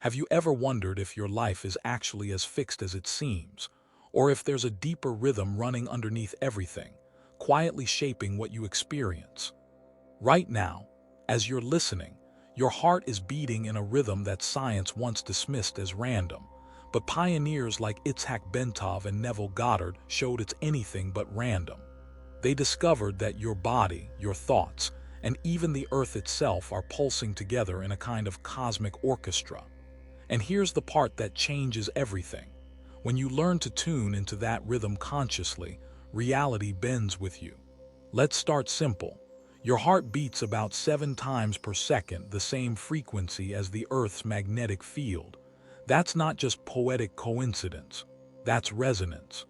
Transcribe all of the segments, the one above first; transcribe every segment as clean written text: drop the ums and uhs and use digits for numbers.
Have you ever wondered if your life is actually as fixed as it seems, or if there's a deeper rhythm running underneath everything, quietly shaping what you experience? Right now, as you're listening, your heart is beating in a rhythm that science once dismissed as random, but pioneers like Itzhak Bentov and Neville Goddard showed it's anything but random. They discovered that your body, your thoughts, and even the earth itself are pulsing together in a kind of cosmic orchestra. And here's the part that changes everything. When you learn to tune into that rhythm consciously, reality bends with you. Let's start simple. Your heart beats about 7 times per second, the same frequency as the Earth's magnetic field. That's not just poetic coincidence. That's resonance.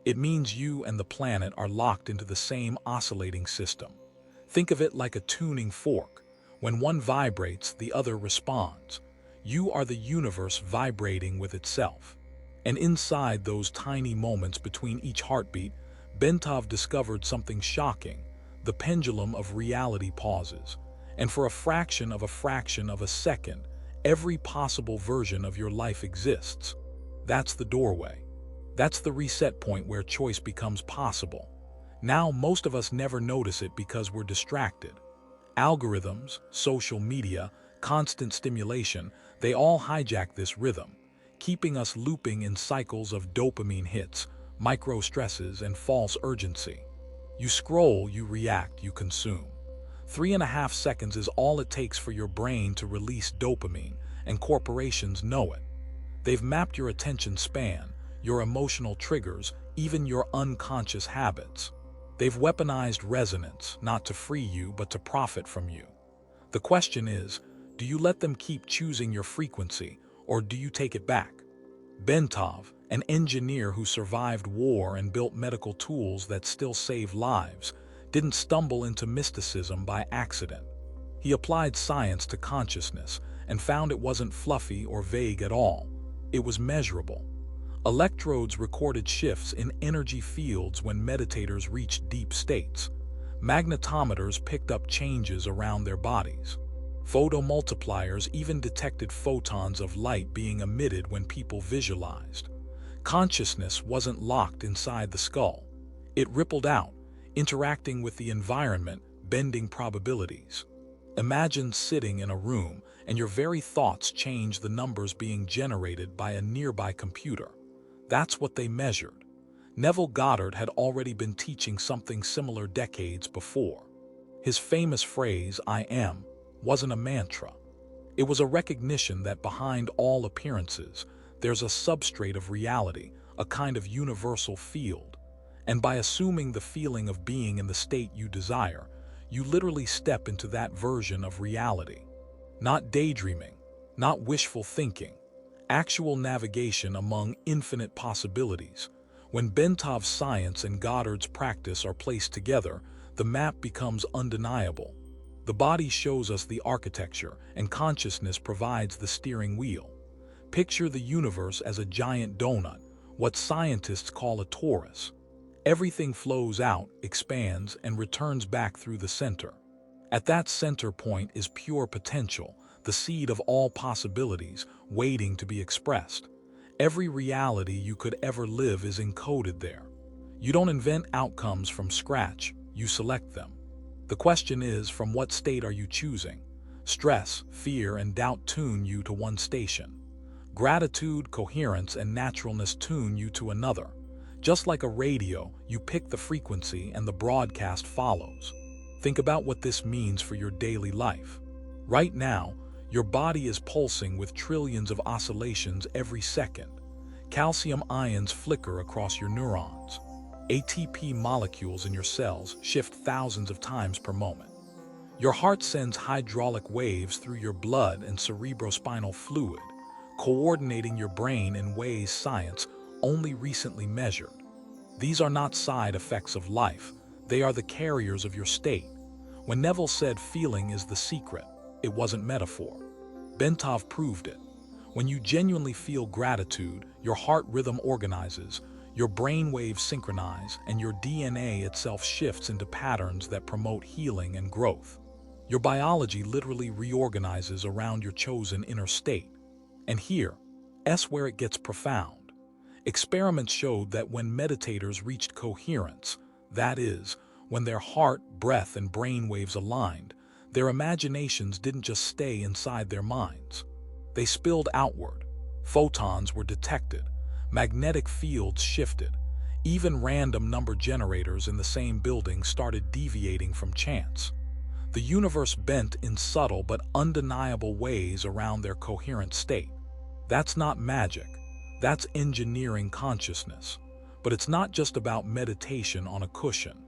It means you and the planet are locked into the same oscillating system. Think of it like a tuning fork. When one vibrates, the other responds. You are the universe vibrating with itself. And inside those tiny moments between each heartbeat, Bentov discovered something shocking. The pendulum of reality pauses. And for a fraction of a second, every possible version of your life exists. That's the doorway. That's the reset point where choice becomes possible. Now, most of us never notice it because we're distracted. Algorithms, social media, constant stimulation, they all hijack this rhythm, keeping us looping in cycles of dopamine hits, micro-stresses, and false urgency. You scroll, you react, you consume. 3.5 seconds is all it takes for your brain to release dopamine, and corporations know it. They've mapped your attention span, your emotional triggers, even your unconscious habits. They've weaponized resonance, not to free you, but to profit from you. The question is, do you let them keep choosing your frequency, or do you take it back? Bentov, an engineer who survived war and built medical tools that still save lives, didn't stumble into mysticism by accident. He applied science to consciousness and found it wasn't fluffy or vague at all. It was measurable. Electrodes recorded shifts in energy fields when meditators reached deep states. Magnetometers picked up changes around their bodies. Photomultipliers even detected photons of light being emitted when people visualized. Consciousness wasn't locked inside the skull. It rippled out, interacting with the environment, bending probabilities. Imagine sitting in a room and your very thoughts change the numbers being generated by a nearby computer. That's what they measured. Neville Goddard had already been teaching something similar decades before. His famous phrase, "I am," wasn't a mantra. It was a recognition that behind all appearances, there's a substrate of reality, a kind of universal field. And by assuming the feeling of being in the state you desire, you literally step into that version of reality. Not daydreaming, not wishful thinking, actual navigation among infinite possibilities. When Bentov's science and Goddard's practice are placed together, the map becomes undeniable. The body shows us the architecture, and consciousness provides the steering wheel. Picture the universe as a giant donut, what scientists call a torus. Everything flows out, expands, and returns back through the center. At that center point is pure potential, the seed of all possibilities, waiting to be expressed. Every reality you could ever live is encoded there. You don't invent outcomes from scratch, you select them. The question is, from what state are you choosing? Stress, fear, and doubt tune you to one station. Gratitude, coherence, and naturalness tune you to another. Just like a radio, you pick the frequency and the broadcast follows. Think about what this means for your daily life. Right now, your body is pulsing with trillions of oscillations every second. Calcium ions flicker across your neurons. ATP molecules in your cells shift thousands of times per moment. Your heart sends hydraulic waves through your blood and cerebrospinal fluid, coordinating your brain in ways science only recently measured. These are not side effects of life, they are the carriers of your state. When Neville said feeling is the secret, it wasn't metaphor. Bentov proved it. When you genuinely feel gratitude, your heart rhythm organizes, your brain waves synchronize, and your DNA itself shifts into patterns that promote healing and growth. Your biology literally reorganizes around your chosen inner state. And here's where it gets profound. Experiments showed that when meditators reached coherence, that is, when their heart, breath, and brain waves aligned, their imaginations didn't just stay inside their minds. They spilled outward. Photons were detected, magnetic fields shifted, even random number generators in the same building started deviating from chance. The universe bent in subtle but undeniable ways around their coherent state. That's not magic, that's engineering consciousness. But it's not just about meditation on a cushion.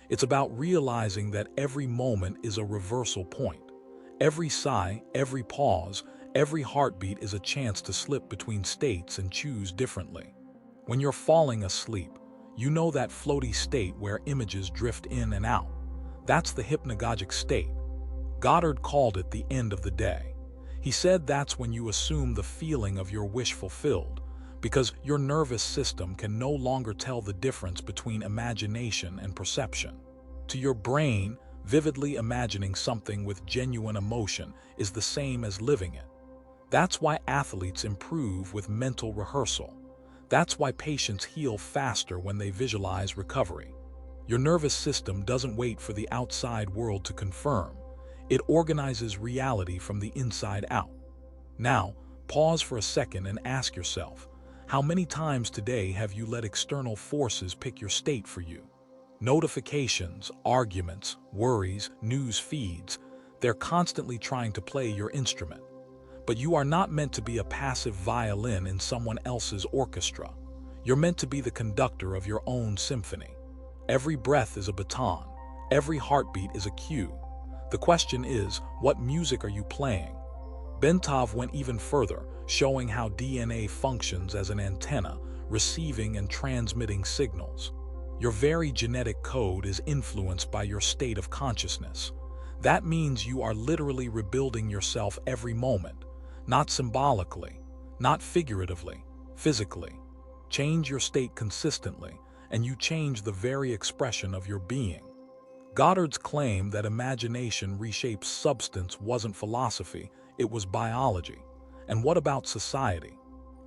It's about realizing that every moment is a reversal point. Every sigh, every pause, every heartbeat is a chance to slip between states and choose differently. When you're falling asleep, you know that floaty state where images drift in and out. That's the hypnagogic state. Goddard called it the end of the day. He said that's when you assume the feeling of your wish fulfilled, because your nervous system can no longer tell the difference between imagination and perception. To your brain, vividly imagining something with genuine emotion is the same as living it. That's why athletes improve with mental rehearsal. That's why patients heal faster when they visualize recovery. Your nervous system doesn't wait for the outside world to confirm. It organizes reality from the inside out. Now, pause for a second and ask yourself, how many times today have you let external forces pick your state for you? Notifications, arguments, worries, news feeds, they're constantly trying to play your instrument. But you are not meant to be a passive violin in someone else's orchestra. You're meant to be the conductor of your own symphony. Every breath is a baton. Every heartbeat is a cue. The question is, what music are you playing? Bentov went even further, showing how DNA functions as an antenna, receiving and transmitting signals. Your very genetic code is influenced by your state of consciousness. That means you are literally rebuilding yourself every moment, not symbolically, not figuratively, physically. Change your state consistently, and you change the very expression of your being. Goddard's claim that imagination reshapes substance wasn't philosophy, it was biology. And what about society?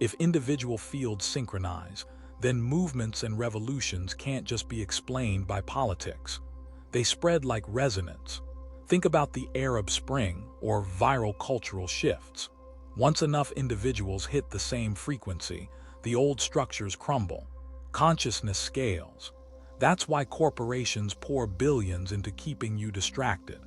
If individual fields synchronize, then movements and revolutions can't just be explained by politics. They spread like resonance. Think about the Arab Spring or viral cultural shifts. Once enough individuals hit the same frequency, the old structures crumble. Consciousness scales. That's why corporations pour billions into keeping you distracted.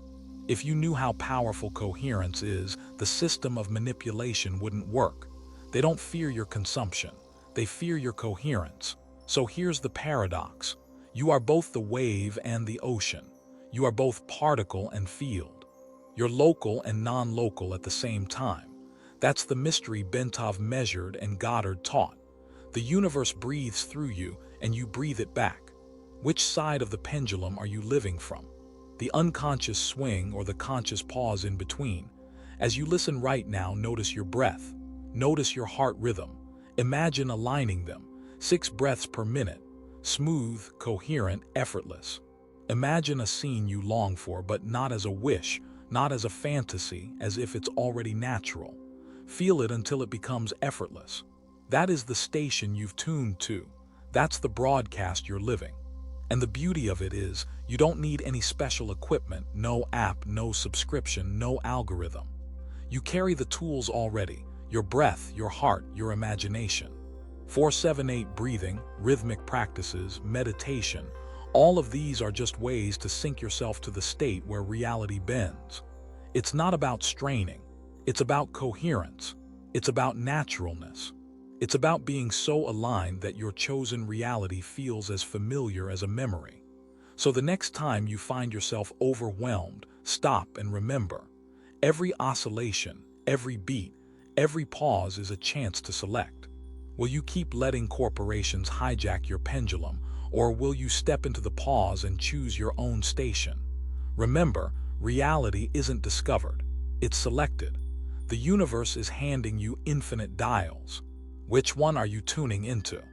If you knew how powerful coherence is, the system of manipulation wouldn't work. They don't fear your consumption. They fear your coherence. So here's the paradox. You are both the wave and the ocean. You are both particle and field. You're local and non-local at the same time. That's the mystery Bentov measured and Goddard taught. The universe breathes through you, and you breathe it back. Which side of the pendulum are you living from? The unconscious swing or the conscious pause in between? As you listen right now, notice your breath. Notice your heart rhythm. Imagine aligning them. 6 breaths per minute. Smooth, coherent, effortless. Imagine a scene you long for, but not as a wish, not as a fantasy, as if it's already natural. Feel it until it becomes effortless. That is the station you've tuned to. That's the broadcast you're living. And the beauty of it is, you don't need any special equipment, no app, no subscription, no algorithm. You carry the tools already, your breath, your heart, your imagination. 4-7-8 breathing, rhythmic practices, meditation, all of these are just ways to sync yourself to the state where reality bends. It's not about straining. It's about coherence. It's about naturalness. It's about being so aligned that your chosen reality feels as familiar as a memory. So the next time you find yourself overwhelmed, stop and remember. Every oscillation, every beat, every pause is a chance to select. Will you keep letting corporations hijack your pendulum, or will you step into the pause and choose your own station? Remember, reality isn't discovered, it's selected. The universe is handing you infinite dials. Which one are you tuning into?